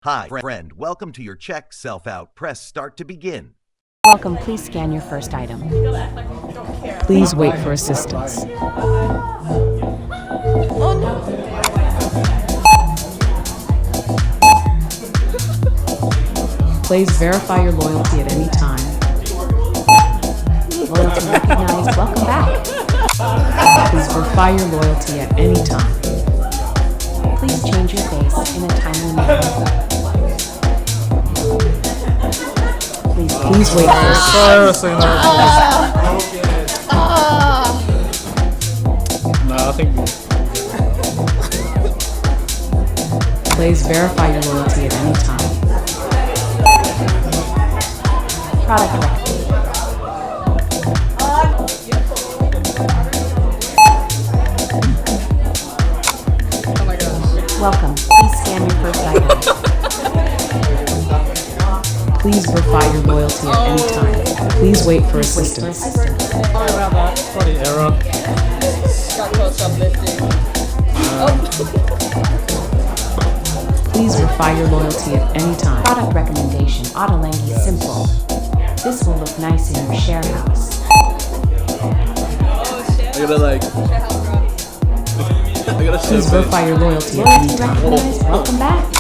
Hi, friend. Welcome to your check self-out. Press start to begin. Welcome. Please scan your first item. Please wait for assistance. Please verify your loyalty at any time. Loyalty recognized. Welcome back. Please verify your loyalty at any time. Please change your face in a timely manner. Please wait for assistance. I think Please verify your loyalty at any time. Product record. Welcome. Please scan your first item. Please verify your loyalty at any time. Please wait for assistance. sorry about that. Probably error. Got close up lifting. Please verify your loyalty at any time. Product recommendation. Autolangi simple. This will look nice in your share house. I gotta like. I gotta Please verify your loyalty at any Loyalty time. recognized. Welcome back.